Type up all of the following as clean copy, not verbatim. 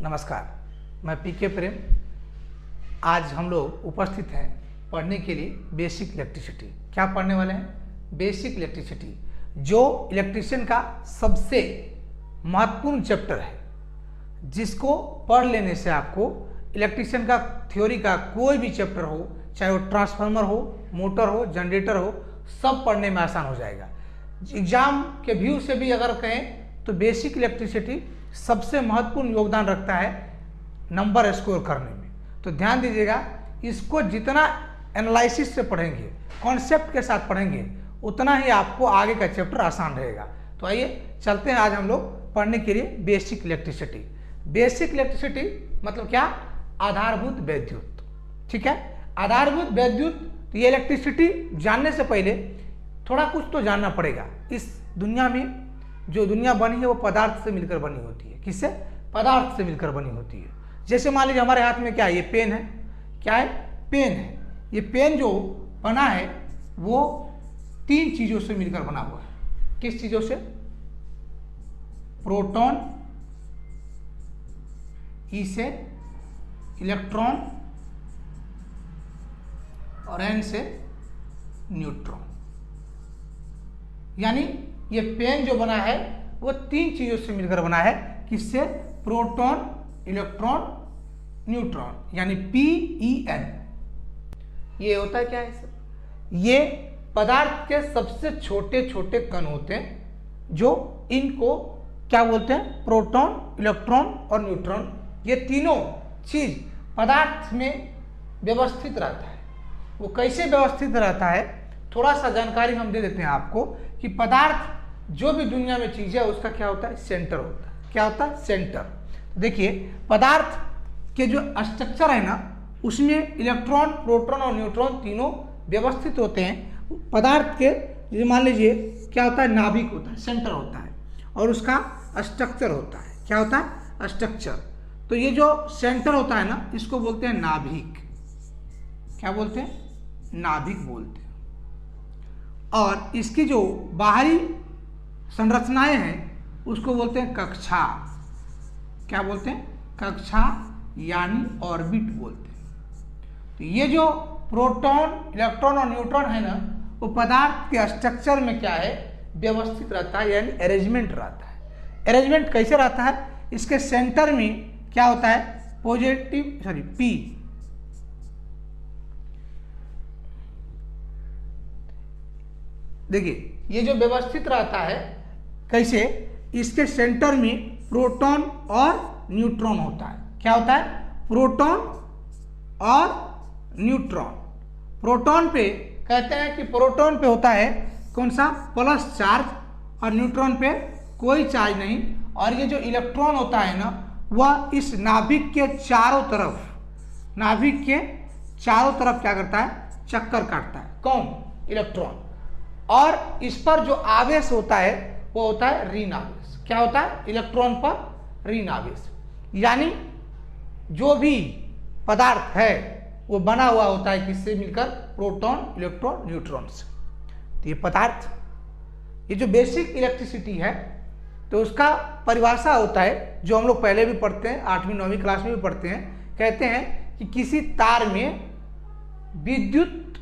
नमस्कार, मैं पीके प्रेम। आज हम लोग उपस्थित हैं पढ़ने के लिए बेसिक इलेक्ट्रिसिटी। क्या पढ़ने वाले हैं? बेसिक इलेक्ट्रिसिटी, जो इलेक्ट्रिशियन का सबसे महत्वपूर्ण चैप्टर है, जिसको पढ़ लेने से आपको इलेक्ट्रिशियन का थ्योरी का कोई भी चैप्टर हो, चाहे वो ट्रांसफार्मर हो, मोटर हो, जनरेटर हो, सब पढ़ने में आसान हो जाएगा। एग्जाम के व्यू से भी अगर कहें तो बेसिक इलेक्ट्रिसिटी सबसे महत्वपूर्ण योगदान रखता है नंबर स्कोर करने में। तो ध्यान दीजिएगा, इसको जितना एनालिसिस से पढ़ेंगे, कॉन्सेप्ट के साथ पढ़ेंगे, उतना ही आपको आगे का चैप्टर आसान रहेगा। तो आइए चलते हैं आज हम लोग पढ़ने के लिए बेसिक इलेक्ट्रिसिटी। बेसिक इलेक्ट्रिसिटी मतलब क्या? आधारभूत वैद्युत। ठीक है, आधारभूत वैद्युत। तो ये इलेक्ट्रिसिटी जानने से पहले थोड़ा कुछ तो जानना पड़ेगा। इस दुनिया में जो दुनिया बनी है वो पदार्थ से मिलकर बनी होती है। किससे? पदार्थ से मिलकर बनी होती है। जैसे मान लीजिए हमारे हाथ में क्या है? ये पेन है। क्या है? पेन है। ये पेन जो बना है वो तीन चीजों से मिलकर बना हुआ है। किस चीजों से? प्रोटॉन, ई से इलेक्ट्रॉन और एन से न्यूट्रॉन। यानी ये पेन जो बना है वो तीन चीजों से मिलकर बना है। किससे? प्रोटॉन, इलेक्ट्रॉन, न्यूट्रॉन, यानी PEN। ये होता है क्या है सर? ये पदार्थ के सबसे छोटे छोटे कण होते हैं, जो इनको क्या बोलते हैं? प्रोटॉन, इलेक्ट्रॉन और न्यूट्रॉन। ये तीनों चीज पदार्थ में व्यवस्थित रहता है। वो कैसे व्यवस्थित रहता है, थोड़ा सा जानकारी हम दे देते हैं आपको कि पदार्थ जो भी दुनिया में चीज है उसका क्या होता है? सेंटर होता है। क्या होता है? सेंटर। देखिए, पदार्थ के जो स्ट्रक्चर है ना, उसमें इलेक्ट्रॉन, प्रोटॉन और न्यूट्रॉन तीनों व्यवस्थित होते हैं। पदार्थ के मान लीजिए क्या होता है? नाभिक होता है, सेंटर होता है, और उसका स्ट्रक्चर होता है। क्या होता है? स्ट्रक्चर। तो ये जो सेंटर होता है ना, इसको बोलते हैं नाभिक। क्या बोलते हैं? नाभिक बोलते हैं। और इसकी जो बाहरी संरचनाएं हैं उसको बोलते हैं कक्षा। क्या बोलते हैं? कक्षा यानी ऑर्बिट बोलते हैं। तो ये जो प्रोटॉन, इलेक्ट्रॉन और न्यूट्रॉन है ना, वो पदार्थ के स्ट्रक्चर में क्या है? व्यवस्थित रहता है, यानी अरेंजमेंट रहता है। अरेंजमेंट कैसे रहता है? इसके सेंटर में क्या होता है? P। देखिए, ये जो व्यवस्थित रहता है कैसे? इसके सेंटर में प्रोटॉन और न्यूट्रॉन होता है। क्या होता है? प्रोटॉन और न्यूट्रॉन। प्रोटॉन पे कहते हैं कि प्रोटॉन पे होता है कौन सा? प्लस चार्ज, और न्यूट्रॉन पे कोई चार्ज नहीं। और ये जो इलेक्ट्रॉन होता है ना, वह इस नाभिक के चारों तरफ क्या करता है? चक्कर काटता है। कौन? इलेक्ट्रॉन। और इस पर जो आवेश होता है वो होता है ऋण आवेश। क्या होता है? इलेक्ट्रॉन पर ऋण आवेश। यानी जो भी पदार्थ है वो बना हुआ होता है किससे मिलकर? प्रोटॉन, इलेक्ट्रॉन, न्यूट्रॉन से। तो ये पदार्थ, ये जो बेसिक इलेक्ट्रिसिटी है, तो उसका परिभाषा होता है जो हम लोग पहले भी पढ़ते हैं, 8वीं 9वीं क्लास में भी पढ़ते हैं। कहते हैं कि किसी तार में विद्युत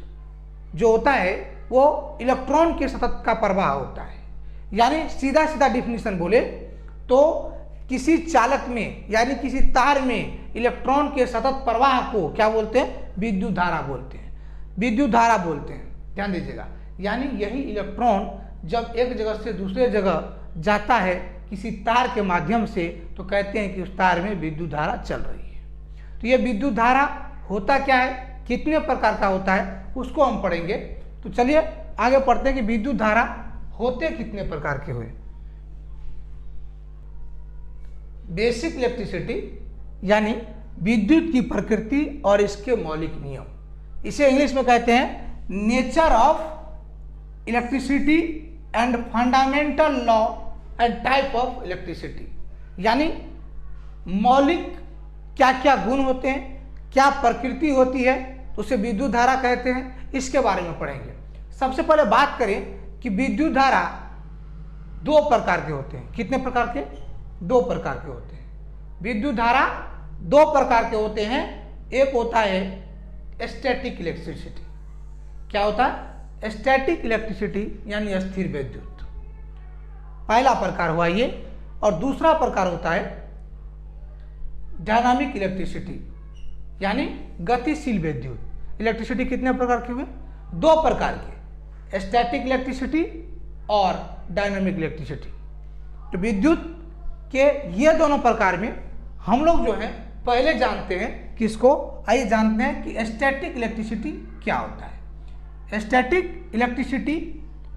जो होता है वो इलेक्ट्रॉन के सतत का प्रवाह होता है। यानी सीधा सीधा डिफिनीशन बोले तो किसी चालक में, यानी किसी तार में इलेक्ट्रॉन के सतत प्रवाह को क्या बोलते हैं? विद्युत धारा बोलते हैं। विद्युत धारा बोलते हैं। ध्यान दीजिएगा, यानी यही इलेक्ट्रॉन जब एक जगह से दूसरे जगह जाता है किसी तार के माध्यम से, तो कहते हैं कि उस तार में विद्युत धारा चल रही है। तो ये विद्युत धारा होता क्या है, कितने प्रकार का होता है, उसको हम पढ़ेंगे। तो चलिए आगे पढ़ते हैं कि विद्युत धारा होते कितने प्रकार के हुए। बेसिक इलेक्ट्रिसिटी यानी विद्युत की प्रकृति और इसके मौलिक नियम। इसे इंग्लिश में कहते हैं nature of electricity and fundamental law and type of electricity. यानी मौलिक क्या क्या गुण होते हैं, क्या प्रकृति होती है, तो उसे विद्युत धारा कहते हैं। इसके बारे में पढ़ेंगे। सबसे पहले बात करें कि विद्युत धारा दो प्रकार के होते हैं। कितने प्रकार के? दो प्रकार के होते हैं। विद्युत धारा दो प्रकार के होते हैं। एक होता है स्टैटिक इलेक्ट्रिसिटी। क्या होता है? स्टैटिक इलेक्ट्रिसिटी यानी अस्थिर विद्युत, पहला प्रकार हुआ ये। और दूसरा प्रकार होता है डायनामिक इलेक्ट्रिसिटी यानी गतिशील विद्युत। इलेक्ट्रिसिटी कितने प्रकार के हुए? दो प्रकार के, स्टैटिक इलेक्ट्रिसिटी और डायनामिक इलेक्ट्रिसिटी। तो विद्युत के ये दोनों प्रकार में हम लोग जो है पहले जानते हैं किसको? आइए जानते हैं कि स्टैटिक इलेक्ट्रिसिटी क्या होता है। स्टैटिक इलेक्ट्रिसिटी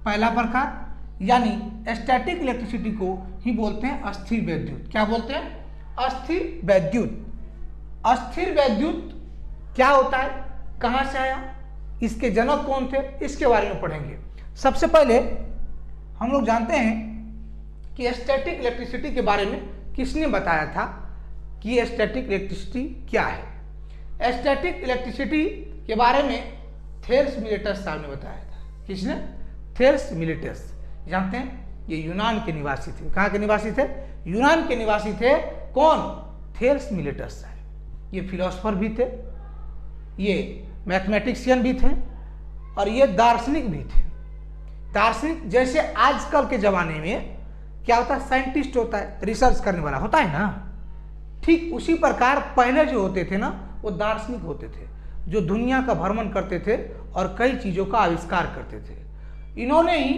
पहला प्रकार यानी स्टैटिक इलेक्ट्रिसिटी को ही बोलते हैं अस्थिर विद्युत। क्या बोलते हैं? अस्थिर विद्युत। अस्थिर विद्युत क्या होता है, कहां से आया, इसके जनक कौन थे, इसके बारे में पढ़ेंगे। सबसे पहले हम लोग जानते हैं कि स्टैटिक इलेक्ट्रिसिटी के बारे में किसने बताया था कि स्टैटिक इलेक्ट्रिसिटी क्या है। स्टैटिक इलेक्ट्रिसिटी के बारे में थेल्स मिलेटस साहब ने बताया था। किसने? Thales Miletus. जानते हैं, ये यूनान के निवासी थे। कहाँ के निवासी थे? यूनान के निवासी थे। कौन? थेल्स मिलेटस साहब। ये फिलोसफर भी थे, ये मैथमेटिशियन भी थे और ये दार्शनिक भी थे। दार्शनिक जैसे आजकल के जमाने में क्या होता है, साइंटिस्ट होता है, रिसर्च करने वाला होता है ना, ठीक उसी प्रकार पहले जो होते थे ना वो दार्शनिक होते थे, जो दुनिया का भ्रमण करते थे और कई चीजों का आविष्कार करते थे। इन्होंने ही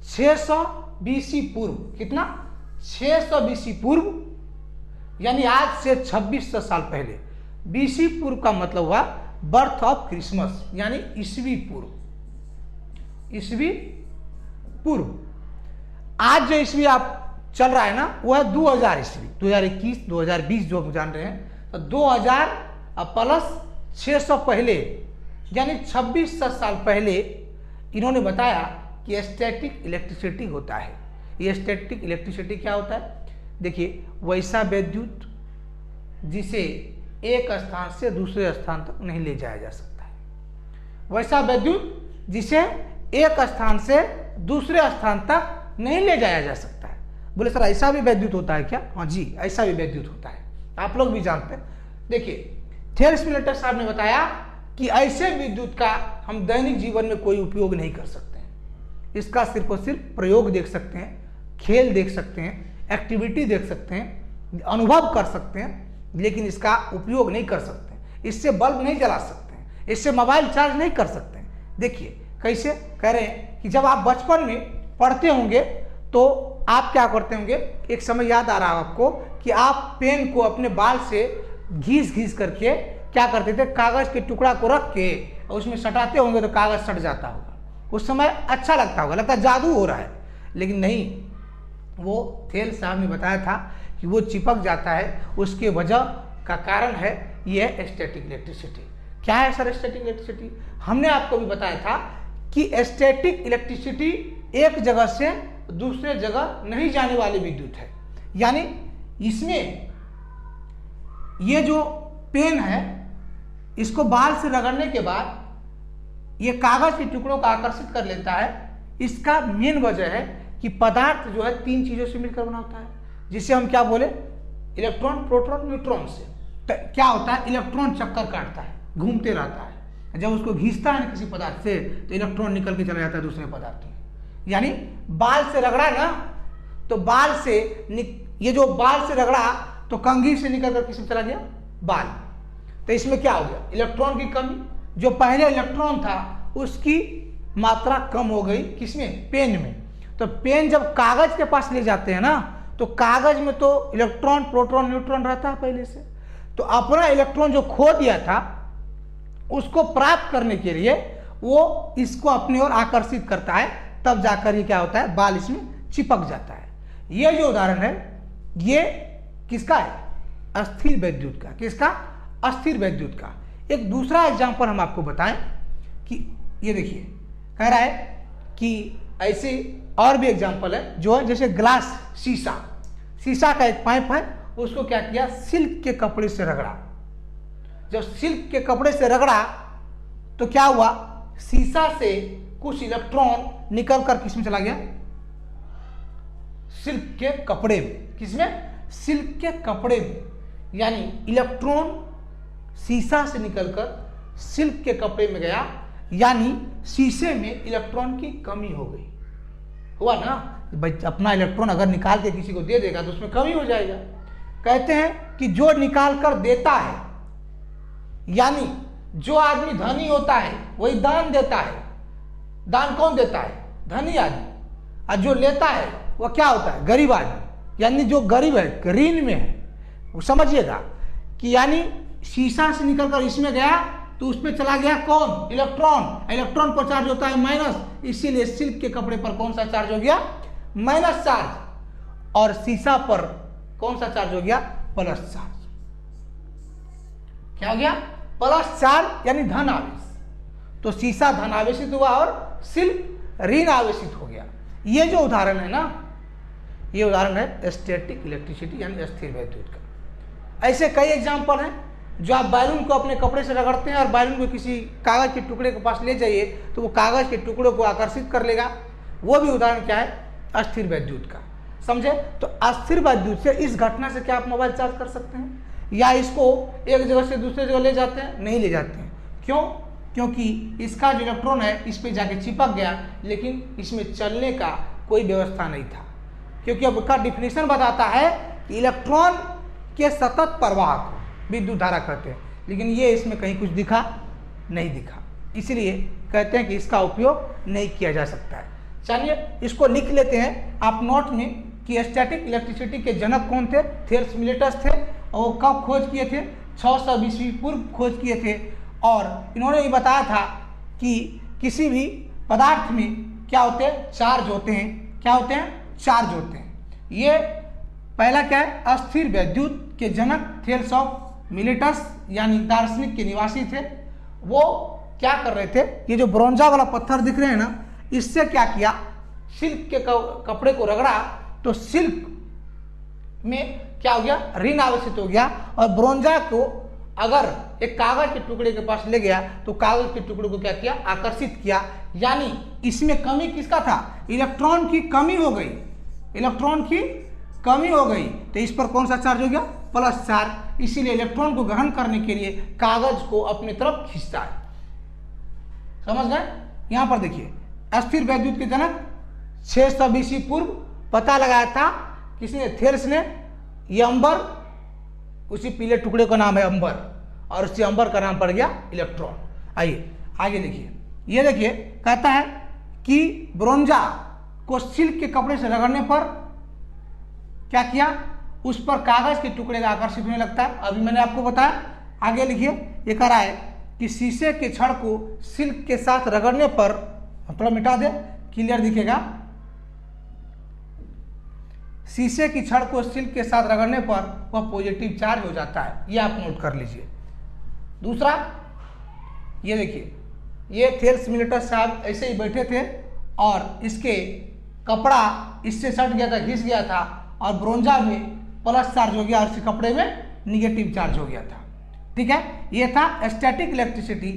600 बीसी पूर्व, कितना? 600 बीसी पूर्व यानी आज से 2600 साल पहले। बीसी पूर्व का मतलब हुआ बर्थ ऑफ क्रिसमस यानी ईसवी पूर्व। ईसवी पूर्व। आज जो ईस्वी आप चल रहा है ना वो है 2000 ईस्वी, 2021 2020 जो हम जान रहे हैं। तो 2000 प्लस 600 पहले यानी 2600 साल पहले इन्होंने बताया कि स्टैटिक इलेक्ट्रिसिटी होता है। ये स्टैटिक इलेक्ट्रिसिटी क्या होता है? देखिए, वैसा विद्युत जिसे एक स्थान से दूसरे स्थान तक नहीं ले जाया जा सकता है। वैसा विद्युत जिसे एक स्थान से दूसरे स्थान तक नहीं ले जाया जा सकता है। बोले सर ऐसा भी विद्युत होता है क्या? हाँ जी, ऐसा भी विद्युत होता है, आप लोग भी जानते हैं। देखिए, थेल्स मिलेटस साहब ने बताया कि ऐसे विद्युत का हम दैनिक जीवन में कोई उपयोग नहीं कर सकते हैं। इसका सिर्फ और सिर्फ प्रयोग देख सकते हैं, खेल देख सकते हैं, एक्टिविटी देख सकते हैं, अनुभव कर सकते हैं, लेकिन इसका उपयोग नहीं कर सकते हैं। इससे बल्ब नहीं जला सकते हैं, इससे मोबाइल चार्ज नहीं कर सकते हैं। देखिए कैसे कह रहे हैं कि जब आप बचपन में पढ़ते होंगे तो आप क्या करते होंगे, एक समय याद आ रहा है आपको कि आप पेन को अपने बाल से घीस करके क्या करते थे, कागज के टुकड़ा को रख के और उसमें सटाते होंगे तो कागज सट जाता होगा। उस समय अच्छा लगता होगा, लगता है जादू हो रहा है, लेकिन नहीं, वो थेल्स साहब ने बताया था कि वो चिपक जाता है। उसके वजह का कारण है ये स्टैटिक इलेक्ट्रिसिटी। क्या है सर स्टैटिक इलेक्ट्रिसिटी? हमने आपको भी बताया था कि स्टैटिक इलेक्ट्रिसिटी एक जगह से दूसरे जगह नहीं जाने वाली विद्युत है। यानी इसमें ये जो पेन है इसको बाल से रगड़ने के बाद ये कागज के टुकड़ों को आकर्षित कर लेता है। इसका मेन वजह है कि पदार्थ जो है तीन चीजों से मिलकर बना होता है, जिसे हम क्या बोले, इलेक्ट्रॉन, प्रोटॉन, न्यूट्रॉन से। तो क्या होता है, इलेक्ट्रॉन चक्कर काटता है, घूमते रहता है। जब उसको घींचता है किसी पदार्थ से तो इलेक्ट्रॉन निकल के चला जाता है दूसरे पदार्थ में। यानी बाल से रगड़ा ना, तो बाल से ये जो बाल से रगड़ा तो कंघी से निकल कर किसमें चला गया, बाल। तो इसमें क्या हो गया, इलेक्ट्रॉन की कमी। जो पहले इलेक्ट्रॉन था उसकी मात्रा कम हो गई, किसमें, पेन में। तो पेन जब कागज के पास ले जाते हैं ना तो कागज में तो इलेक्ट्रॉन, प्रोटॉन, न्यूट्रॉन रहता है पहले से। तो अपना इलेक्ट्रॉन जो खो दिया था उसको प्राप्त करने के लिए वो इसको अपनी ओर आकर्षित करता है, तब जाकर ये क्या होता है, बाल इसमें चिपक जाता है। ये जो उदाहरण है ये किसका है, अस्थिर विद्युत का। किसका, अस्थिर विद्युत का। एक दूसरा एग्जांपल हम आपको बताएं कि ये देखिए कह रहा है कि ऐसे और भी एग्जांपल है जो है जैसे ग्लास, शीशा का एक पाइप है, उसको क्या किया, सिल्क के कपड़े से रगड़ा। जब सिल्क के कपड़े से रगड़ा तो क्या हुआ, शीशा से कुछ इलेक्ट्रॉन निकल कर किसमें चला गया, सिल्क के कपड़े में। किसमें, सिल्क के कपड़े में, यानी इलेक्ट्रॉन शीशा से निकलकर सिल्क के कपड़े में गया, यानी शीशे में इलेक्ट्रॉन की कमी हो गई। हुआ ना, भाई अपना इलेक्ट्रॉन अगर निकाल के किसी को दे देगा तो उसमें कमी हो जाएगा। कहते हैं कि जो निकाल कर देता है, यानी जो आदमी धनी होता है वही दान देता है। दान कौन देता है? धनी आदमी। और जो लेता है वह क्या होता है? गरीब आदमी। यानी जो गरीब है, ऋण में है, वो समझिएगा कि यानी शीशा से निकलकर इसमें गया तो उसमें चला गया कौन? इलेक्ट्रॉन। इलेक्ट्रॉन पर चार्ज होता है माइनस, इसीलिए सिल्क के कपड़े पर कौन सा चार्ज हो गया? Minus charge. और शीशा पर कौन सा चार्ज हो गया? Plus charge. क्या हो गया? प्लस चार्ज, यानी धन आवेश। तो शीशा धन आवेशित हुआ और सिल्क ऋण आवेशित हो गया। ये जो उदाहरण है ना, ये उदाहरण है स्टैटिक इलेक्ट्रिसिटी यानी स्थिर वैद्युत का। ऐसे कई एग्जाम्पल हैं। जो आप बैलून को अपने कपड़े से रगड़ते हैं और बैलून को किसी कागज के टुकड़े के पास ले जाइए तो वो कागज के टुकड़ों को आकर्षित कर लेगा। वो भी उदाहरण क्या है? अस्थिर वैद्युत का। समझे? तो अस्थिर वैद्युत से इस घटना से क्या आप मोबाइल चार्ज कर सकते हैं? या इसको एक जगह से दूसरे जगह ले जाते हैं? नहीं ले जाते हैं। क्यों? क्योंकि इसका जो इलेक्ट्रॉन है इस पे जाके चिपक गया, लेकिन इसमें चलने का कोई व्यवस्था नहीं था। क्योंकि अब का डिफिनेशन बताता है कि इलेक्ट्रॉन के सतत प्रवाह को विद्युत धारा कहते हैं, लेकिन ये इसमें कहीं कुछ दिखा नहीं दिखा, इसलिए कहते हैं कि इसका उपयोग नहीं किया जा सकता है। चलिए इसको लिख लेते हैं आप नोट में कि स्टैटिक इलेक्ट्रिसिटी के जनक कौन थे? थेल्स मिलेटस थे। और वो कब खोज किए थे? 600 ईस्वी पूर्व खोज किए थे। और इन्होंने ये बताया था कि किसी भी पदार्थ में क्या होते हैं? चार्ज होते हैं। क्या होते हैं? चार्ज होते हैं। ये पहला क्या है? अस्थिर वैद्युत के जनक थेल्स ऑफ मिलेटस यानी दार्शनिक के निवासी थे। वो क्या कर रहे थे? ये जो ब्रोंजा वाला पत्थर दिख रहे हैं ना, इससे क्या किया? सिल्क के कपड़े को रगड़ा तो सिल्क में क्या हो गया? ऋण आवेशित हो गया। और ब्रोंजा को अगर एक कागज के टुकड़े के पास ले गया तो कागज के टुकड़े को क्या किया? आकर्षित किया। यानी इसमें कमी किसका था? इलेक्ट्रॉन की कमी हो गई। इलेक्ट्रॉन की कमी हो गई तो इस पर कौन सा चार्ज हो गया? Plus charge. इसीलिए इलेक्ट्रॉन को ग्रहण करने के लिए कागज को अपनी तरफ खींचता है। समझ गए? यहां पर देखिए, अस्थिर वैद्युत के जनक 600 BC पूर्व पता लगाया था किसने? थेल्स ने। ये अंबर, उसी पीले टुकड़े का नाम है अंबर, और उसी अंबर का नाम पड़ गया इलेक्ट्रॉन। आइए आगे देखिए, ये देखिए कहता है कि ब्रोंजा को सिल्क के कपड़े से रगड़ने पर क्या किया? उस पर कागज के टुकड़े का आकर्षित होने लगता है। अभी मैंने आपको बताया। आगे लिखिए, ये कह रहा है कि शीशे के छड़ को सिल्क के साथ रगड़ने पर, थोड़ा मिटा दे, क्लियर दिखेगा। शीशे की छड़ को सिल्क के साथ रगड़ने पर वह पॉजिटिव चार्ज हो जाता है। ये आप नोट कर लीजिए। दूसरा, ये देखिए, ये थेल्स मिलेटस साहब ऐसे ही बैठे थे और इसके कपड़ा इससे सट गया था, घिस गया था, और ब्रोंजा में प्लस चार्ज हो गया और इस कपड़े में निगेटिव चार्ज हो गया था। ठीक है, ये था स्टैटिक इलेक्ट्रिसिटी।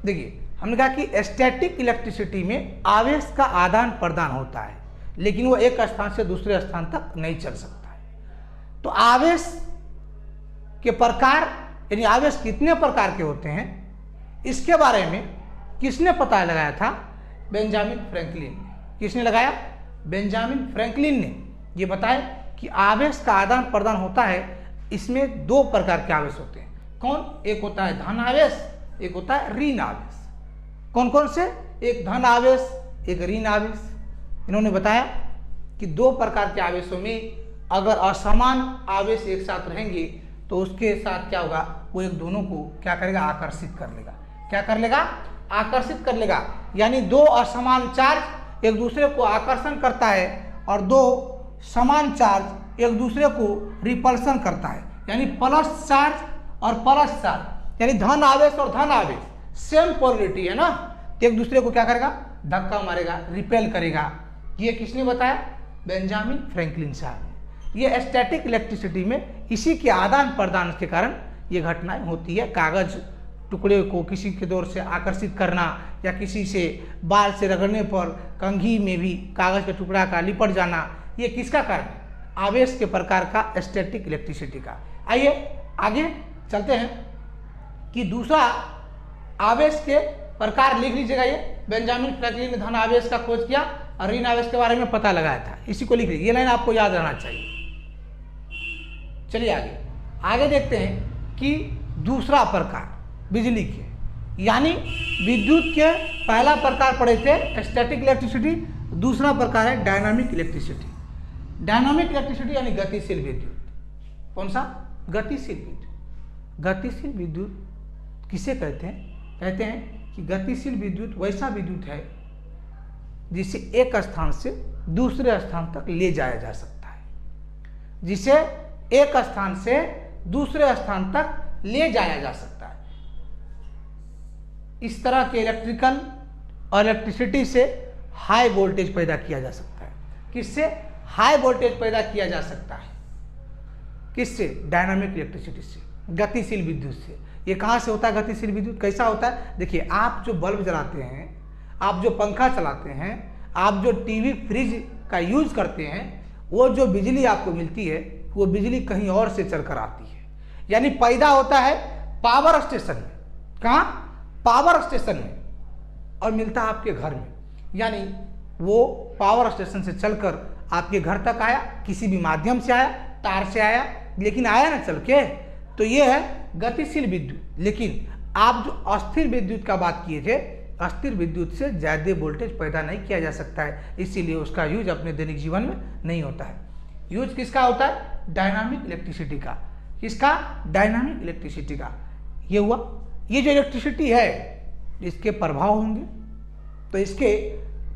देखिए, हमने कहा कि स्टैटिक इलेक्ट्रिसिटी में आवेश का आदान प्रदान होता है, लेकिन वो एक स्थान से दूसरे स्थान तक नहीं चल सकता है। तो आवेश के प्रकार, यानी आवेश कितने प्रकार के होते हैं, इसके बारे में किसने पता लगाया था? बेंजामिन फ्रैंकलिन ने। किसने लगाया? बेंजामिन फ्रैंकलिन ने। ये बताया कि आवेश का आदान प्रदान होता है, इसमें दो प्रकार के आवेश होते हैं। कौन? एक होता है धन आवेश, एक होता है ऋण आवेश। कौन कौन से? एक धन आवेश, एक ऋण आवेश। इन्होंने बताया कि दो प्रकार के आवेशों में अगर असमान आवेश एक साथ रहेंगे तो उसके साथ क्या होगा? वो एक दोनों को क्या करेगा? आकर्षित कर लेगा। क्या कर लेगा? आकर्षित कर लेगा। यानी दो असमान चार्ज एक दूसरे को आकर्षण करता है और दो समान चार्ज एक दूसरे को रिपल्सन करता है। यानी प्लस चार्ज और प्लस चार्ज, यानी धन आवेश और धन आवेश सेम पोलरिटी है ना, एक दूसरे को क्या करेगा? धक्का मारेगा, रिपेल करेगा। ये किसने बताया? बेंजामिन फ्रैंकलिन साहब ने। ये स्टैटिक इलेक्ट्रिसिटी में इसी के आदान प्रदान के कारण ये घटनाएं होती है। कागज टुकड़े को किसी के दौर से आकर्षित करना या किसी से बाल से रगड़ने पर कंघी में भी कागज के टुकड़ा का लिपट जाना, ये किसका कारण? आवेश के प्रकार का, स्टैटिक इलेक्ट्रिसिटी का। आइए आगे चलते हैं कि दूसरा आवेश के प्रकार लिख लीजिएगा। ये बेंजामिन फ्रैंकलिन ने धन आवेश का खोज किया और ऋण आवेश के बारे में पता लगाया था, इसी को लिख लीजिए, ये लाइन आपको याद रहना चाहिए। चलिए आगे देखते हैं कि दूसरा प्रकार बिजली के, यानी विद्युत के पहला प्रकार पढ़े थे स्टैटिक इलेक्ट्रिसिटी, दूसरा प्रकार है डायनामिक इलेक्ट्रिसिटी। डायनामिक इलेक्ट्रिसिटी यानी गतिशील विद्युत। कौन सा? गतिशील विद्युत। गतिशील विद्युत किसे कहते हैं? कहते हैं कि गतिशील विद्युत वैसा विद्युत है जिसे एक स्थान से दूसरे स्थान तक ले जाया जा सकता है, जिसे एक स्थान से दूसरे स्थान तक ले जाया जा सकता है। इस तरह के इलेक्ट्रिकल और इलेक्ट्रिसिटी से हाई वोल्टेज पैदा किया जा सकता है। किससे हाई वोल्टेज पैदा किया जा सकता है? किससे? डायनामिक इलेक्ट्रिसिटी से, गतिशील विद्युत से। ये कहाँ से होता है गतिशील विद्युत? कैसा होता है? देखिए, आप जो बल्ब जलाते हैं, आप जो पंखा चलाते हैं, आप जो टीवी फ्रिज का यूज करते हैं, वो जो बिजली आपको मिलती है वो बिजली कहीं और से चलकर आती है, यानी पैदा होता है पावर स्टेशन में। कहाँ? पावर स्टेशन में, और मिलता है आपके घर में। यानी वो पावर स्टेशन से चलकर आपके घर तक आया, किसी भी माध्यम से आया, तार से आया, लेकिन आया ना चल के, तो ये है गतिशील विद्युत। लेकिन आप जो अस्थिर विद्युत का बात किए थे, अस्थिर विद्युत से ज़्यादा वोल्टेज पैदा नहीं किया जा सकता है, इसीलिए उसका यूज अपने दैनिक जीवन में नहीं होता है। यूज किसका होता है? डायनामिक इलेक्ट्रिसिटी का। किसका? डायनामिक इलेक्ट्रिसिटी का। ये हुआ। ये जो इलेक्ट्रिसिटी है इसके प्रभाव होंगे, तो इसके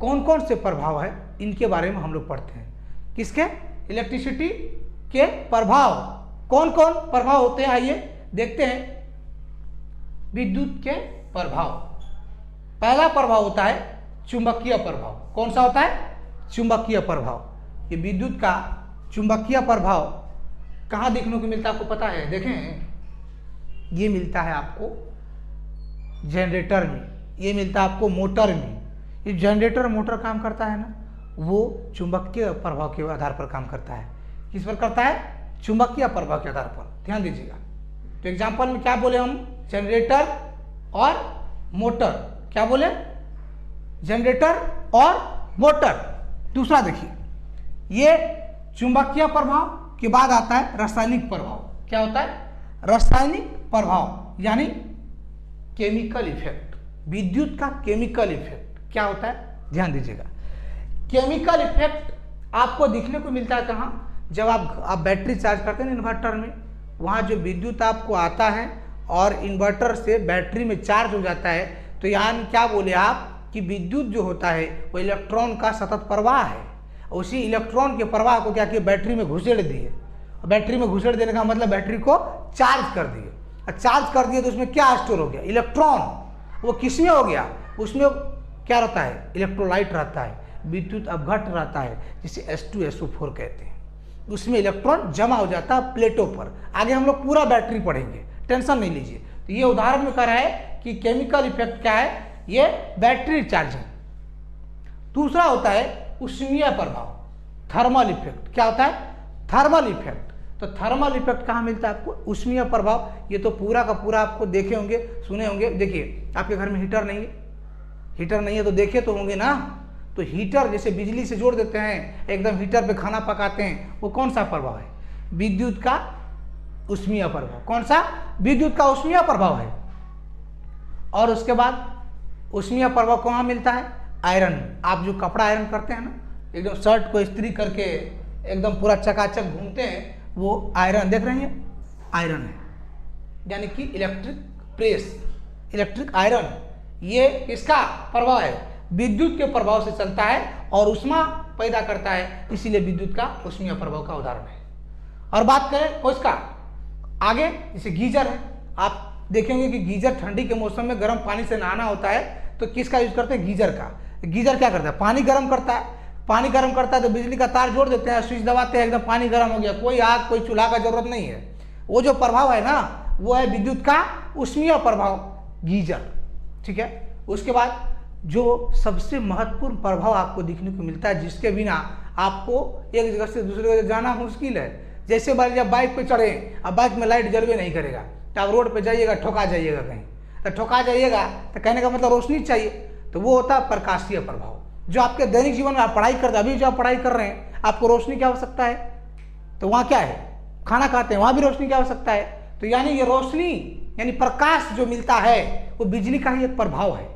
कौन कौन से प्रभाव है इनके बारे में हम लोग पढ़ते हैं। किसके? इलेक्ट्रिसिटी के प्रभाव। कौन कौन प्रभाव होते हैं आइए देखते हैं। विद्युत के प्रभाव, पहला प्रभाव होता है चुंबकीय प्रभाव। कौन सा होता है? चुंबकीय प्रभाव। ये विद्युत का चुंबकीय प्रभाव कहाँ देखने को मिलता है आपको पता है? देखें, ये मिलता है आपको जनरेटर में, ये मिलता है आपको मोटर में। ये जनरेटर मोटर काम करता है ना, वो चुंबकीय प्रभाव के आधार पर काम करता है। किस पर करता है? चुंबकीय प्रभाव के आधार पर। ध्यान दीजिएगा। तो एग्जाम्पल में क्या बोले हम? जनरेटर और मोटर। क्या बोले? जनरेटर और मोटर। दूसरा देखिए, ये चुंबकीय प्रभाव के बाद आता है रासायनिक प्रभाव। क्या होता है? रासायनिक प्रभाव यानी केमिकल इफेक्ट। विद्युत का केमिकल इफेक्ट क्या होता है? ध्यान दीजिएगा। केमिकल इफेक्ट आपको दिखने को मिलता है कहाँ? जब आप बैटरी चार्ज करते हैं इन्वर्टर में, वहाँ जो विद्युत आपको आता है और इन्वर्टर से बैटरी में चार्ज हो जाता है, तो यानी क्या बोले आप कि विद्युत जो होता है वो इलेक्ट्रॉन का सतत प्रवाह है। उसी इलेक्ट्रॉन के प्रवाह को क्या किया? बैटरी में घुसेड़ दिए। बैटरी में घुसेड़ देने का मतलब बैटरी को चार्ज कर दिए। और चार्ज कर दिए तो उसमें क्या स्टोर हो गया? इलेक्ट्रॉन। वो किसमें हो गया? उसमें क्या रहता है? इलेक्ट्रोलाइट रहता है, विद्युत अपघट रहता है, जिसे H2SO4 कहते हैं। उसमें इलेक्ट्रॉन जमा हो जाता है प्लेटों पर। आगे हम लोग पूरा बैटरी पढ़ेंगे, टेंशन नहीं लीजिए। तो ये उदाहरण में कह रहा है कि केमिकल इफेक्ट क्या है? ये बैटरी चार्जिंग। दूसरा होता है ऊष्मीय प्रभाव, थर्मल इफेक्ट। क्या होता है? Thermal effect. तो थर्मल इफेक्ट कहाँ मिलता है आपको? ऊष्मीय प्रभाव। ये तो पूरा का पूरा आपको देखे होंगे, सुने होंगे। देखिए, आपके घर में हीटर नहीं है, हीटर नहीं है तो देखे तो होंगे ना। तो हीटर जैसे बिजली से जोड़ देते हैं, एकदम हीटर पे खाना पकाते हैं, वो कौन सा प्रभाव है? विद्युत का ऊष्मीय प्रभाव। कौन सा? विद्युत का ऊष्मीय प्रभाव है। और उसके बाद ऊष्मीय प्रभाव कहाँ मिलता है? आयरन में। आप जो कपड़ा आयरन करते हैं ना, एकदम शर्ट को इस्त्री करके एकदम पूरा चकाचक घूमते हैं, वो आयरन देख रहे हैं, आयरन है, यानी कि इलेक्ट्रिक प्रेस, इलेक्ट्रिक आयरन। ये किसका प्रभाव है? विद्युत के प्रभाव से चलता है और ऊष्मा पैदा करता है, इसीलिए विद्युत का ऊष्मीय प्रभाव का उदाहरण है। और बात करें उसका आगे, जैसे गीजर है। आप देखेंगे कि गीजर ठंडी के मौसम में गर्म पानी से नहाना होता है, तो किसका यूज करते हैं? गीजर का। गीजर क्या करता है? पानी गर्म करता है। पानी गर्म करता है तो बिजली का तार जोड़ देते हैं, स्विच दबाते हैं, एकदम पानी गर्म हो गया। कोई आग, कोई चूल्हा का जरूरत नहीं है। वो जो प्रभाव है ना, वो है विद्युत का ऊष्मीय प्रभाव, गीजर। ठीक है। उसके बाद जो सबसे महत्वपूर्ण प्रभाव आपको दिखने को मिलता है, जिसके बिना आपको एक जगह से दूसरी जगह जाना मुश्किल है। जैसे मान लीजिए बाइक पे चढ़े, अब बाइक में लाइट जलवे नहीं करेगा तो आप रोड पे जाइएगा, ठोका जाइएगा कहीं, तो ठोका जाइएगा तो कहने का मतलब रोशनी चाहिए, तो वो होता है प्रकाशीय प्रभाव। जो आपके दैनिक जीवन में आप पढ़ाई करते हैं, अभी जो आप पढ़ाई कर रहे हैं आपको रोशनी की आवश्यकता है, तो वहाँ क्या है, खाना खाते हैं, वहाँ भी रोशनी की आवश्यकता है। तो यानी ये रोशनी यानी प्रकाश जो मिलता है वो बिजली का ही एक प्रभाव है।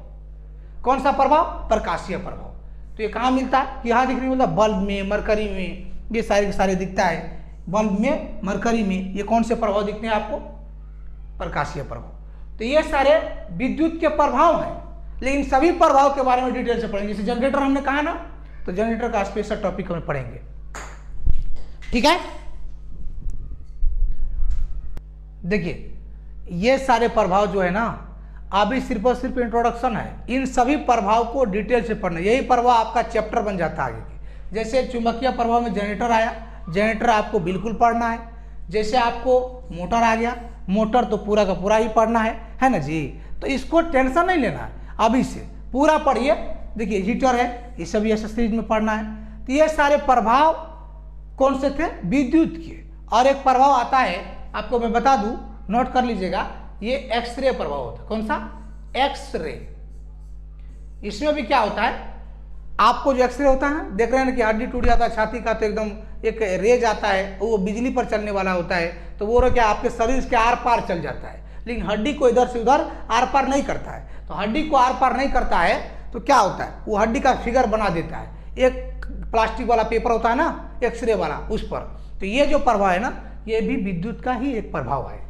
कौन सा प्रभाव? प्रकाशीय प्रभाव। तो ये कहाँ मिलता है? यहाँ दिखने मिलता है बल्ब में, मरकरी में, ये सारे के सारे दिखता है। बल्ब में, मरकरी में, ये कौन से प्रभाव दिखते हैं आपको? प्रकाशीय प्रभाव। तो ये सारे विद्युत के प्रभाव हैं, लेकिन सभी प्रभाव के बारे में डिटेल से पढ़ेंगे। जैसे जनरेटर हमने कहा ना, तो जनरेटर का स्पेशल टॉपिक हम पढ़ेंगे, ठीक है। देखिए ये सारे प्रभाव जो है ना, अभी सिर्फ और सिर्फ इंट्रोडक्शन है, इन सभी प्रभाव को डिटेल से पढ़ना, यही प्रभाव आपका चैप्टर बन जाता है आगे के। जैसे चुंबकीय प्रभाव में जनरेटर आया, जनरेटर आपको बिल्कुल पढ़ना है। जैसे आपको मोटर आ गया, मोटर तो पूरा का पूरा ही पढ़ना है ना जी। तो इसको टेंशन नहीं लेना है, अभी से पूरा पढ़िए। देखिए हीटर है, ये सभी एस सीरीज में पढ़ना है। तो ये सारे प्रभाव कौन से थे? विद्युत के। और एक प्रभाव आता है, आपको मैं बता दूं, नोट कर लीजिएगा, ये एक्सरे प्रभाव होता है। कौन सा? एक्सरे। इसमें भी क्या होता है, आपको जो एक्सरे होता है ना, देख रहे हैं ना कि हड्डी टूट जाता है छाती का, तो एकदम एक रेज आता है, वो बिजली पर चलने वाला होता है, तो वो क्या आपके शरीर के आर पार चल जाता है, लेकिन हड्डी को इधर से उधर आर पार नहीं करता है। तो हड्डी को आर पार नहीं करता है तो क्या होता है, वो हड्डी का फिगर बना देता है। एक प्लास्टिक वाला पेपर होता है ना, एक्सरे वाला, उस पर। तो ये जो प्रभाव है ना, ये भी विद्युत का ही एक प्रभाव है।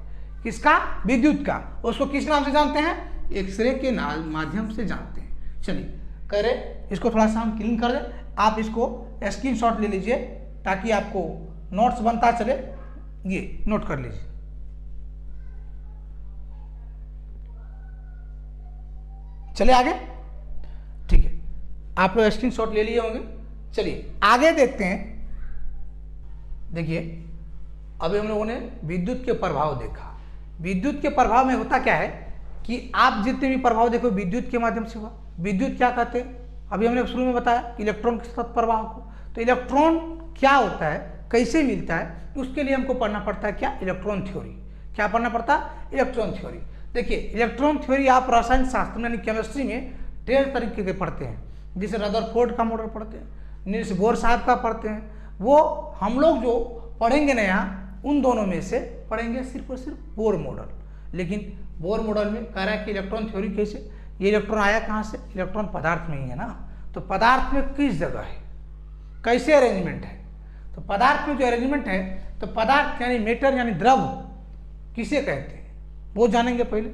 किसका? विद्युत का। उसको किस नाम से जानते हैं? एक्सरे के माध्यम से जानते हैं। चलिए कह रहे, इसको थोड़ा सा हम क्लीन कर दें, आप इसको स्क्रीनशॉट ले लीजिए ताकि आपको नोट्स बनता चले। ये नोट कर लीजिए। चले आगे, ठीक है, आप लोग स्क्रीनशॉट ले लिए होंगे। चलिए आगे देखते हैं। देखिए अभी हम लोगों ने विद्युत के प्रभाव देखा। विद्युत के प्रभाव में होता क्या है कि आप जितने भी प्रभाव देखो विद्युत के माध्यम से हुआ। विद्युत क्या कहते हैं? अभी हमने शुरू में बताया इलेक्ट्रॉन के साथ प्रवाह को। तो इलेक्ट्रॉन क्या होता है, कैसे मिलता है, उसके लिए हमको पढ़ना पड़ता है क्या? Electron theory. क्या पढ़ना पड़ता है? Electron theory. देखिए इलेक्ट्रॉन थ्योरी आप रसायन शास्त्र यानी केमिस्ट्री में ढेर तरीके के पढ़ते हैं। जैसे रदरफोर्ड का मॉडल पढ़ते हैं, नील्स बोर साहब का पढ़ते हैं। वो हम लोग जो पढ़ेंगे ना यहाँ, उन दोनों में से पढ़ेंगे सिर्फ और सिर्फ बोर मॉडल। लेकिन बोर मॉडल में कह रहा है कि इलेक्ट्रॉन थ्योरी कैसे, ये इलेक्ट्रॉन आया कहाँ से? इलेक्ट्रॉन पदार्थ में ही है ना। तो पदार्थ में किस जगह है, कैसे अरेंजमेंट है? तो पदार्थ में जो अरेंजमेंट है, तो पदार्थ यानी मेटर यानी द्रव किसे कहते हैं वो जानेंगे पहले।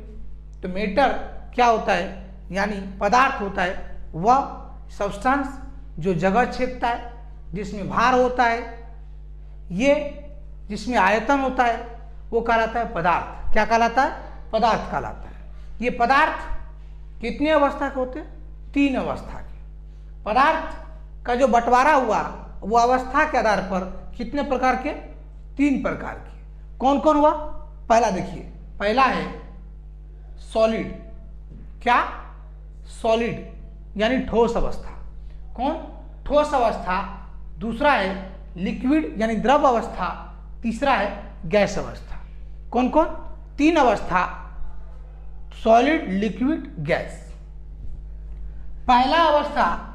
तो मेटर क्या होता है, यानी पदार्थ होता है वह सब्सटेंस जो जगह छेदता है, जिसमें भार होता है, ये जिसमें आयतन होता है, वो कहलाता है पदार्थ। क्या कहलाता है? पदार्थ कहलाता है। ये पदार्थ कितने अवस्था के होते हैं? 3 अवस्था के। पदार्थ का जो बंटवारा हुआ वो अवस्था के आधार पर कितने प्रकार के? 3 प्रकार के। कौन कौन हुआ? पहला देखिए, पहला है सॉलिड। क्या? सॉलिड यानी ठोस अवस्था। कौन? ठोस अवस्था। दूसरा है लिक्विड यानी द्रव अवस्था। तीसरा है गैस अवस्था। कौन कौन? 3 अवस्था, सॉलिड, लिक्विड, गैस। पहला अवस्था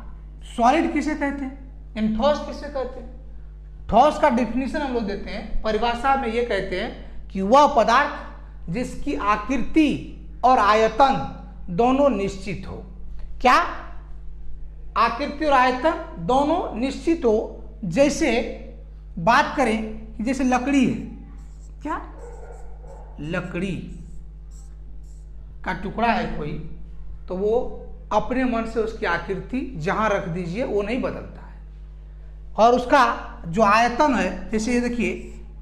सॉलिड किसे कहते हैं, यानी ठोस किसे कहते हैं? ठोस का डिफिनीशन हम लोग देते हैं, परिभाषा में ये कहते हैं कि वह पदार्थ जिसकी आकृति और आयतन दोनों निश्चित हो। क्या? आकृति और आयतन दोनों निश्चित हो। जैसे बात करें कि जैसे लकड़ी है, क्या? लकड़ी का टुकड़ा है कोई, तो वो अपने मन से उसकी आकृति जहां रख दीजिए वो नहीं बदलता है। और उसका जो आयतन है, जैसे ये देखिए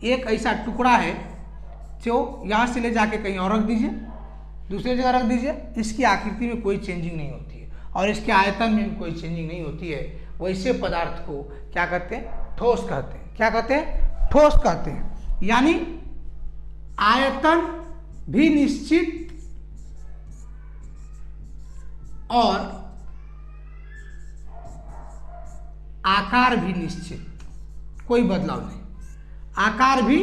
एक ऐसा टुकड़ा है जो यहाँ से ले जाके कहीं और रख दीजिए, दूसरी जगह रख दीजिए, इसकी आकृति में कोई चेंजिंग नहीं होती है और इसके आयतन में भी कोई चेंजिंग नहीं होती है। वैसे पदार्थ को क्या कहते हैं? ठोस कहते हैं। क्या कहते हैं? ठोस कहते हैं। यानी आयतन भी निश्चित और आकार भी निश्चित, कोई बदलाव नहीं, आकार भी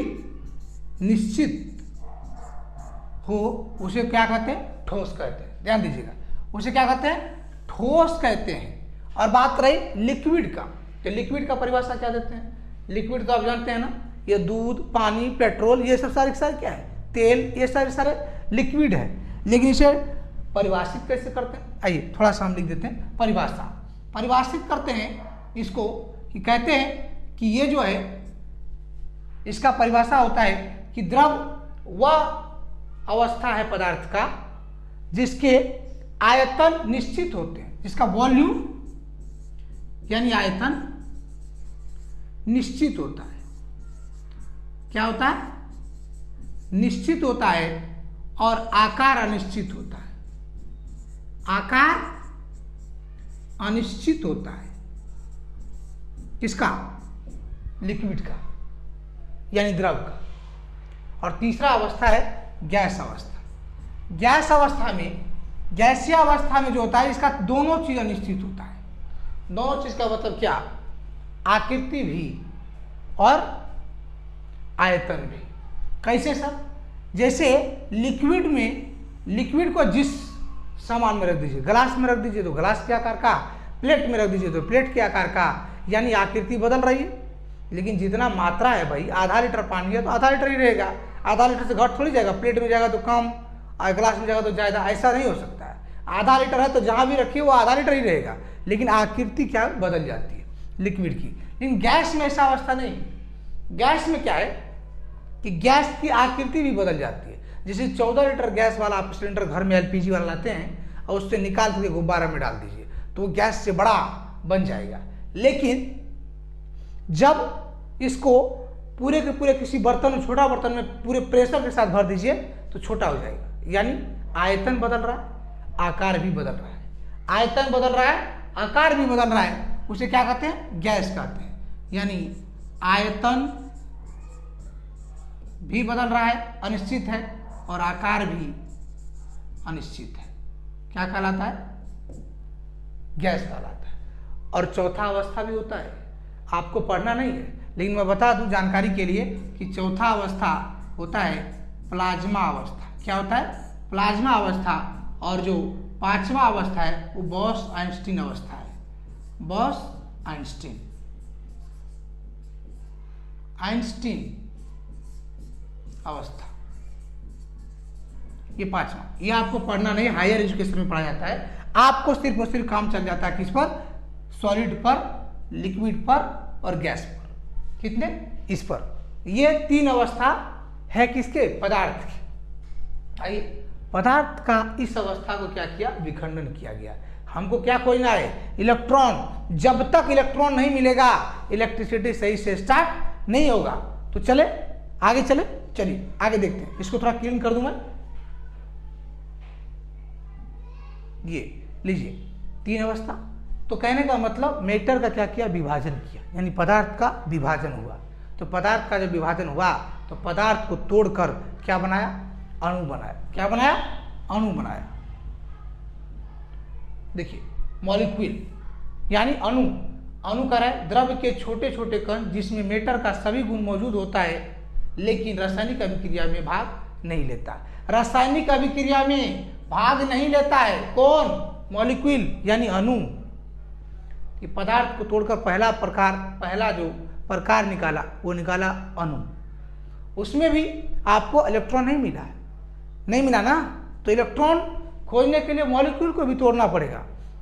निश्चित हो, उसे क्या कहते हैं? ठोस कहते हैं। ध्यान दीजिएगा, उसे क्या कहते हैं? ठोस कहते हैं। और बात रही लिक्विड का, तो लिक्विड का परिभाषा क्या देते हैं? लिक्विड तो आप जानते हैं ना, ये दूध, पानी, पेट्रोल, ये सब सारे क्या है? तेल, ये सारे लिक्विड है। लेकिन इसे परिभाषित कैसे करते हैं? आइए थोड़ा सा हम लिख देते हैं परिभाषा। परिभाषित करते हैं इसको कि कहते हैं कि ये जो है, इसका परिभाषा होता है कि द्रव वह अवस्था है पदार्थ का जिसके आयतन निश्चित होते हैं, जिसका वॉल्यूम यानी आयतन निश्चित होता है। क्या होता है? निश्चित होता है और आकार अनिश्चित होता है। आकार अनिश्चित होता है किसका? लिक्विड का यानी द्रव का। और तीसरा अवस्था है गैस अवस्था। गैस अवस्था में, गैसीय अवस्था में जो होता है, इसका दोनों चीज अनिश्चित होता है। दोनों चीज का मतलब क्या? आकृति भी और आयतन भी। कैसे सर? जैसे लिक्विड में, लिक्विड को जिस सामान में रख दीजिए, ग्लास में रख दीजिए तो ग्लास के आकार का, प्लेट में रख दीजिए तो प्लेट के आकार का, यानी आकृति बदल रही है। लेकिन जितना मात्रा है भाई, आधा लीटर पानी है तो आधा लीटर ही रहेगा, आधा लीटर से घट थोड़ी जाएगा। प्लेट में जाएगा तो कम और ग्लास में जाएगा तो ज़्यादा, ऐसा नहीं हो सकता है। आधा लीटर है तो जहाँ भी रखिए वो आधा लीटर ही रहेगा, लेकिन आकृति क्या बदल जाती है लिक्विड की। लेकिन गैस में ऐसा अवस्था नहीं। गैस में क्या है कि गैस की आकृति भी बदल जाती है। जैसे 14 लीटर गैस वाला आप सिलेंडर घर में एलपीजी वाला लाते हैं और उससे निकाल के गुब्बारा में डाल दीजिए तो वो गैस से बड़ा बन जाएगा। लेकिन जब इसको पूरे के पूरे किसी बर्तन में, छोटा बर्तन में पूरे प्रेशर के साथ भर दीजिए तो छोटा हो जाएगा। यानी आयतन बदल रहा है, आकार भी बदल रहा है। आयतन बदल रहा है, आकार भी बदल रहा है, उसे क्या कहते हैं? गैस कहते हैं। यानी आयतन भी बदल रहा है, अनिश्चित है, और आकार भी अनिश्चित है। क्या कहलाता है? गैस कहलाता है। और चौथा अवस्था भी होता है, आपको पढ़ना नहीं है लेकिन मैं बता दूं जानकारी के लिए कि चौथा अवस्था होता है प्लाज्मा अवस्था। क्या होता है? प्लाज्मा अवस्था। और जो पांचवा अवस्था है वो बॉस-आइंस्टीन अवस्था है। बॉस-आइंस्टीन अवस्था, ये पांचवा। ये आपको पढ़ना नहीं, हायर एजुकेशन में पढ़ा जाता है। आपको सिर्फ और सिर्फ काम चल जाता है किस पर? सॉलिड पर, लिक्विड पर और गैस पर। कितने? इस पर। ये तीन अवस्था है किसके? पदार्थ की। आइए, पदार्थ का इस अवस्था को क्या किया? विखंडन किया गया। हमको क्या खोजना है? इलेक्ट्रॉन। जब तक इलेक्ट्रॉन नहीं मिलेगा इलेक्ट्रिसिटी सही से स्टार्ट नहीं होगा। तो चले आगे, चलिए आगे देखते हैं। इसको थोड़ा क्लीन कर दूं मैं। ये लीजिए, तीन अवस्था। तो कहने का मतलब मैटर का क्या किया? विभाजन किया, यानी पदार्थ का विभाजन हुआ। तो पदार्थ का जब विभाजन हुआ तो पदार्थ को तोड़कर क्या बनाया? अणु बनाया। क्या बनाया? अणु बनाया। देखिए, मॉलिक्यूल यानी अणु। अणु का है द्रव्य के छोटे छोटे कण जिसमें मैटर का सभी गुण मौजूद होता है लेकिन रासायनिक अभिक्रिया में भाग नहीं लेता। रासायनिक अभिक्रिया में भाग नहीं लेता है कौन? मॉलिक्यूल यानी अणु। ये पदार्थ को तोड़कर पहला जो प्रकार निकाला वो निकाला अणु। उसमें भी आपको इलेक्ट्रॉन नहीं मिला है, नहीं मिला ना, तो इलेक्ट्रॉन खोजने के लिए मॉलिक्यूल को भी तोड़ना पड़ेगा।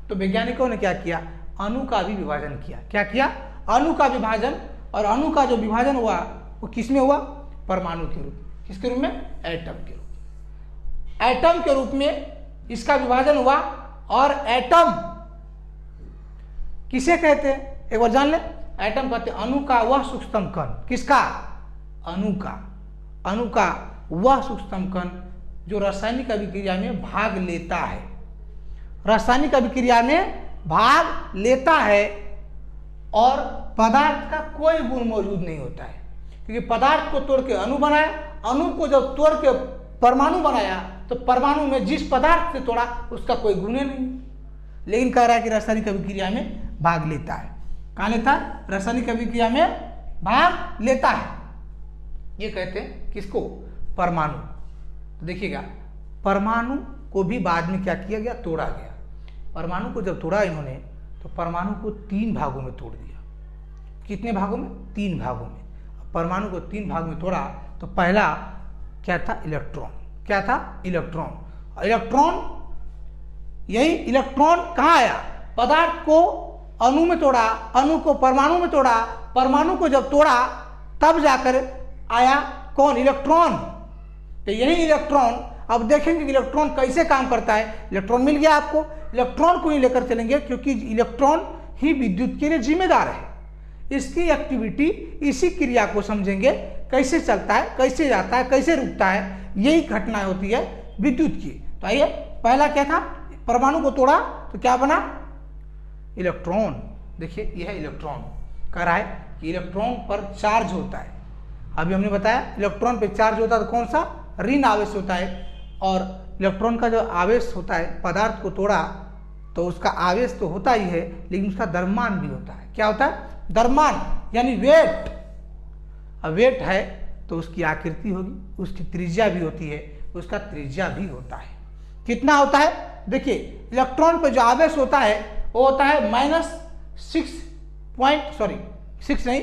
तो वैज्ञानिकों ने क्या किया? अणु का भी विभाजन किया। क्या किया? अणु का विभाजन। और अणु का जो विभाजन हुआ वो किसमें हुआ? परमाणु के रूप। किसके रूप में? एटम के रूप। एटम के रूप में इसका विभाजन हुआ। और एटम किसे कहते हैं? एक बार जान ले। एटम कहते हैं अणु का वह सूक्ष्मतम कण। किसका? अणु का। अणु का वह सूक्ष्मतम कण जो रासायनिक अभिक्रिया में भाग लेता है। रासायनिक अभिक्रिया में भाग लेता है और पदार्थ का कोई गुण मौजूद नहीं होता है, क्योंकि पदार्थ को तोड़ के अणु बनाया, अणु को जब तोड़ के परमाणु बनाया तो परमाणु में जिस पदार्थ से तोड़ा उसका कोई गुण नहीं। लेकिन कह रहा है कि रासायनिक अभिक्रिया में भाग लेता है। कहाँ लेता है? रासायनिक अभिक्रिया में भाग लेता है। ये कहते हैं किसको? परमाणु। तो देखिएगा, परमाणु को भी बाद में क्या किया गया? तोड़ा गया। परमाणु को जब तोड़ा इन्होंने तो परमाणु को 3 भागों में तोड़ दिया। कितने भागों में? 3 भागों में। परमाणु को 3 भाग में तोड़ा तो पहला क्या था? इलेक्ट्रॉन। क्या था? इलेक्ट्रॉन। इलेक्ट्रॉन, यही इलेक्ट्रॉन कहाँ आया? पदार्थ को अणु में तोड़ा, अणु को परमाणु में तोड़ा, परमाणु को जब तोड़ा तब जाकर आया कौन? इलेक्ट्रॉन। तो यही इलेक्ट्रॉन, अब देखेंगे कि इलेक्ट्रॉन कैसे काम करता है। इलेक्ट्रॉन मिल गया आपको, इलेक्ट्रॉन को ही लेकर चलेंगे क्योंकि इलेक्ट्रॉन ही विद्युत के लिए जिम्मेदार है। इसकी एक्टिविटी, इसी क्रिया को समझेंगे, कैसे चलता है, कैसे जाता है, कैसे रुकता है, यही घटना होती है विद्युत की। तो आइए, पहला क्या था? परमाणु को तोड़ा तो क्या बना? इलेक्ट्रॉन। देखिए, यह इलेक्ट्रॉन कह रहा है कि इलेक्ट्रॉन पर चार्ज होता है। अभी हमने बताया इलेक्ट्रॉन पे चार्ज होता है तो कौन सा? ऋण आवेश होता है। और इलेक्ट्रॉन का जो आवेश होता है, पदार्थ को तोड़ा तो उसका आवेश तो होता ही है, लेकिन उसका द्रव्यमान भी होता है। क्या होता है? द्रव्यमान, यानी वेट। अब वेट है तो उसकी आकृति होगी, उसकी त्रिज्या भी होती है, उसका त्रिज्या भी होता है। कितना होता है? देखिए, इलेक्ट्रॉन पे जो आवेश होता है वो होता है -6 नहीं,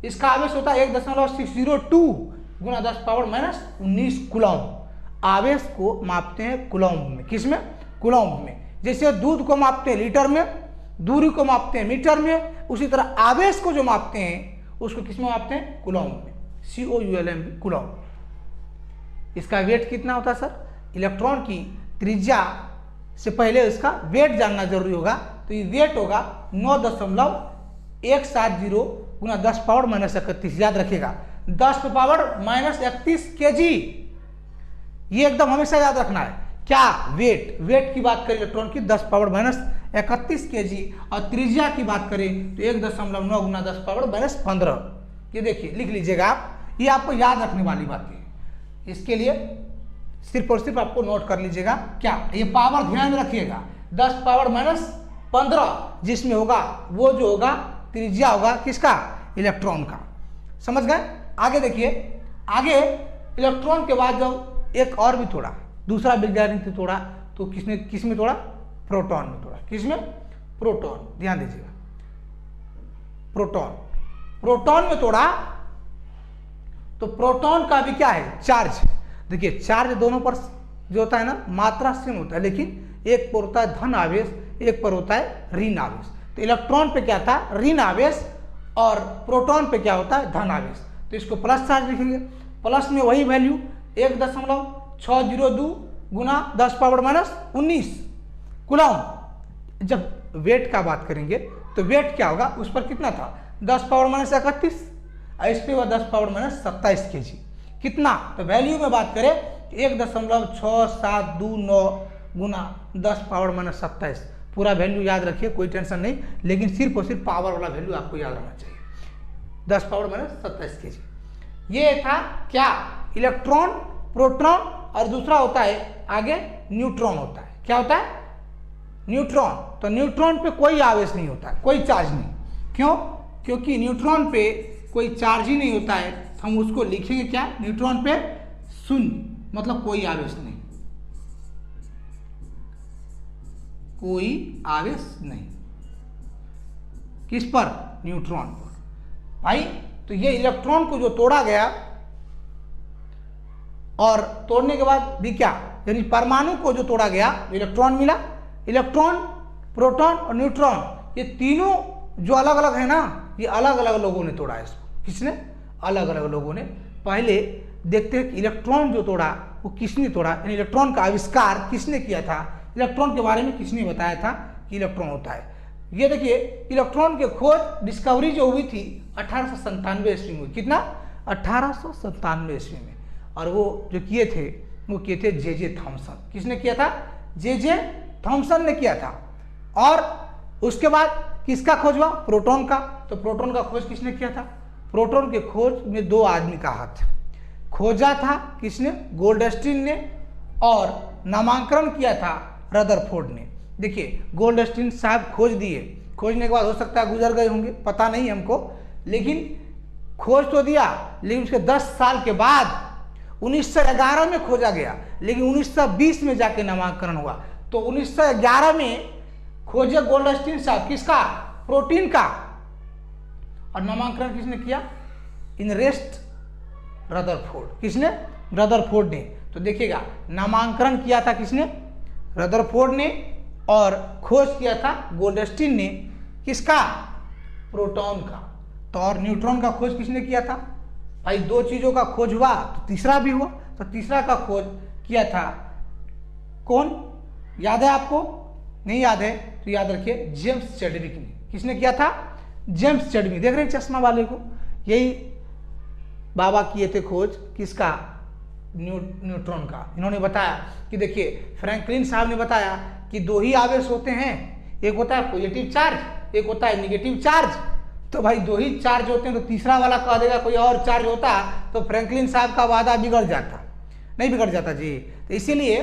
इसका आवेश होता है 1.602 गुना 10⁻⁻19 कूलम्ब। आवेश को मापते हैं कूलम्ब में। किसमें? कूलम्ब में। जैसे दूध को मापते हैं लीटर में, दूरी को मापते हैं मीटर में, उसी तरह आवेश को जो मापते हैं उसको किसमें मापते हैं? कूलम्ब में। COULMB, coulomb. इसका वेट कितना होता है सर? इलेक्ट्रॉन की त्रिज्या से पहले इसका वेट जानना जरूरी होगा। तो ये वेट होगा 9.170 गुना 10⁻31। याद रखिएगा, 10⁻31 kg। ये एकदम हमेशा याद रखना है। क्या? वेट। वेट की बात करें इलेक्ट्रॉन की 10⁻31 kg, और त्रिज्या की बात करें तो 1.9 गुना 10⁻15। ये देखिए, लिख लीजिएगा आप, ये आपको याद रखने वाली बात है। इसके लिए सिर्फ और सिर्फ आपको नोट कर लीजिएगा। क्या? ये पावर ध्यान में रखिएगा, 10⁻15 जिसमें होगा वो जो होगा त्रिज्या होगा किसका? इलेक्ट्रॉन का। समझ गए? आगे देखिए, आगे इलेक्ट्रॉन के बाद जब एक और भी तोड़ा, दूसरा वैज्ञानिक ने तोड़ा तो किसमें तोड़ा? प्रोटॉन में तोड़ा। किसमें? प्रोटॉन। ध्यान दीजिएगा, प्रोटॉन। प्रोटॉन में तोड़ा तो प्रोटॉन का भी क्या है? चार्ज। देखिए, चार्ज दोनों पर जो होता है ना, मात्रा सेम होता है, लेकिन एक पर होता है धन आवेश, एक पर होता है ऋण आवेश। तो इलेक्ट्रॉन पे क्या था? ऋण आवेश, और प्रोटॉन पे क्या होता है? धन आवेश। तो इसको प्लस चार्ज लिखेंगे। प्लस में वही वैल्यू 1.602 गुना 10⁻19 कूलम्ब। जब वेट का बात करेंगे तो वेट क्या होगा? उस पर कितना था? 10⁻31, और इस पे हुआ 10⁻27 kg। कितना? तो वैल्यू में बात करें 1.6729 गुना 10⁻27। पूरा वैल्यू याद रखिए, कोई टेंशन नहीं, लेकिन सिर्फ और सिर्फ पावर वाला वैल्यू आपको याद रहना चाहिए, 10⁻27 kg। ये था क्या? इलेक्ट्रॉन, प्रोटॉन, और दूसरा होता है आगे न्यूट्रॉन होता है। क्या होता है? न्यूट्रॉन। तो न्यूट्रॉन पे कोई आवेश नहीं होता है, कोई चार्ज नहीं। क्यों? क्योंकि न्यूट्रॉन पे कोई चार्ज ही नहीं होता है। हम उसको लिखेंगे क्या? न्यूट्रॉन पे शून्य, मतलब कोई आवेश नहीं, कोई आवेश नहीं। किस पर? न्यूट्रॉन पर। भाई, तो ये इलेक्ट्रॉन को जो तोड़ा गया, और तोड़ने के बाद भी क्या, यानी परमाणु को जो तोड़ा गया, इलेक्ट्रॉन मिला। इलेक्ट्रॉन, प्रोटॉन और न्यूट्रॉन, ये तीनों जो अलग अलग है ना, ये अलग अलग लोगों ने तोड़ा इसको। किसने? अलग अलग लोगों ने। पहले देखते हैं कि इलेक्ट्रॉन जो तोड़ा वो किसने तोड़ा, यानी इलेक्ट्रॉन का आविष्कार किसने किया था, इलेक्ट्रॉन के बारे में किसने बताया था कि इलेक्ट्रॉन होता है। ये देखिए, इलेक्ट्रॉन की खोज, डिस्कवरी जो हुई थी 1897 ईस्वी में। कितना? 1897 ईस्वी में। और वो जो किए थे वो किए थे जे थॉमसन। किसने किया था? जे थॉमसन ने किया था। और उसके बाद किसका खोज हुआ? प्रोटॉन का। तो प्रोटॉन का खोज किसने किया था? प्रोटॉन के खोज में 2 आदमी का हाथ है। खोजा था किसने? गोल्डस्टीन ने, और नामांकन किया था रदरफोर्ड ने। देखिए, गोल्डस्टीन साहब खोज दिए, खोजने के बाद हो सकता है गुजर गए होंगे, पता नहीं हमको, लेकिन खोज तो दिया, लेकिन उसके 10 साल के बाद 1911 में खोजा गया, लेकिन 1920 में जाके नामांकन हुआ। तो 1911 में खोजे गोल्डस्टीन साहब, किसका? प्रोटीन का। और नामांकन किसने किया? इनरेस्ट रदरफोर्ड। किसने? रदरफोर्ड ने। तो देखिएगा, नामांकन किया था किसने? रदरफोर्ड ने। और खोज किया था गोल्डस्टीन ने। किसका? प्रोटॉन का। तो और न्यूट्रॉन का खोज किसने किया था? भाई 2 चीजों का खोज हुआ तो तीसरा भी हुआ। तो तीसरा का खोज किया था कौन? याद है आपको? नहीं याद है तो याद रखिए, जेम्स चैडविक ने। किसने किया था? James Chadwick. देख रहे हैं चश्मा वाले को? यही बाबा किए थे खोज। किसका? न्यूट्रॉन का। इन्होंने बताया कि देखिए, फ्रैंकलिन साहब ने बताया कि 2 ही आवेश होते हैं, एक होता है पॉजिटिव चार्ज, एक होता है नेगेटिव चार्ज। तो भाई 2 ही चार्ज होते हैं, तो तीसरा वाला कह देगा कोई और चार्ज होता तो फ्रैंकलिन साहब का वादा बिगड़ जाता। नहीं बिगड़ जाता जी। तो इसीलिए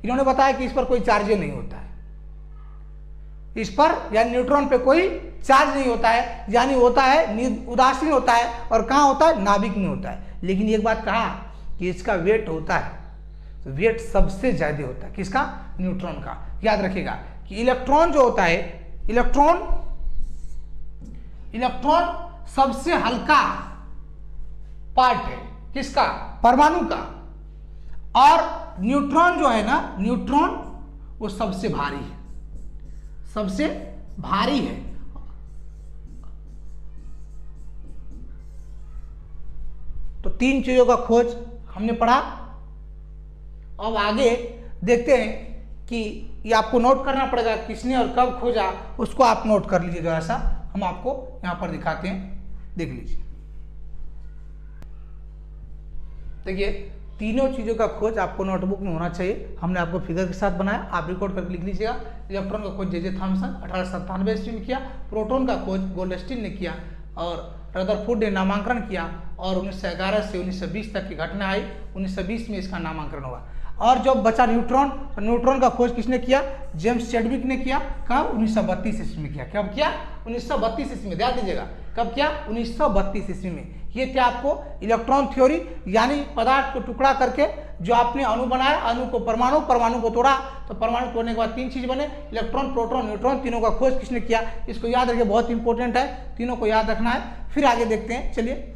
इन्होंने बताया कि इस पर कोई चार्ज नहीं होता है, इस पर यानी न्यूट्रॉन पे कोई चार्ज नहीं होता है, यानी होता है उदासीन होता है। और कहाँ होता है? नाभिक में होता है। लेकिन एक बात कहा कि इसका वेट होता है, तो वेट सबसे ज्यादा होता है किसका? न्यूट्रॉन का। याद रखिएगा कि इलेक्ट्रॉन जो होता है, इलेक्ट्रॉन सबसे हल्का पार्ट है। किसका? परमाणु का। और न्यूट्रॉन जो है ना, न्यूट्रॉन वो सबसे भारी है, सबसे भारी है। तो 3 चीजों का खोज हमने पढ़ा। अब आगे देखते हैं कि ये आपको नोट करना पड़ेगा, किसने और कब खोजा, उसको आप नोट कर लीजिए। जरा सा हम आपको यहां पर दिखाते हैं, देख लीजिए। देखिए, तीनों चीजों का खोज आपको नोटबुक में होना चाहिए। हमने आपको फिगर के साथ बनाया, आप रिकॉर्ड करके लिख लीजिएगा। इलेक्ट्रॉन का खोज जे थॉमसन 1897 ईस्वी में किया। प्रोटॉन का खोज गोल्डस्टीन ने किया और रदरफोर्ड ने नामांकन किया। और 1911 से 1920 तक की घटना आई, 1920 में इसका नामांकन हुआ। और जब बचा न्यूट्रॉन, तो न्यूट्रॉन का खोज किसने किया? जेम्स चैडविक ने किया। कब? 1932 ईस्वी में किया। कब किया? 1932 ईस्वी में। ध्यान दीजिएगा, कब किया? 1932 ईस्वी में। ये क्या? आपको इलेक्ट्रॉन थ्योरी, यानी पदार्थ को टुकड़ा करके जो आपने अणु बनाया, अणु को परमाणु, परमाणु को तोड़ा, तो परमाणु तोड़ने के बाद 3 चीज बने, इलेक्ट्रॉन, प्रोटॉन, न्यूट्रॉन। तीनों का खोज किसने किया? इसको याद रखिए, बहुत इंपॉर्टेंट है, तीनों को याद रखना है। फिर आगे देखते हैं, चलिए।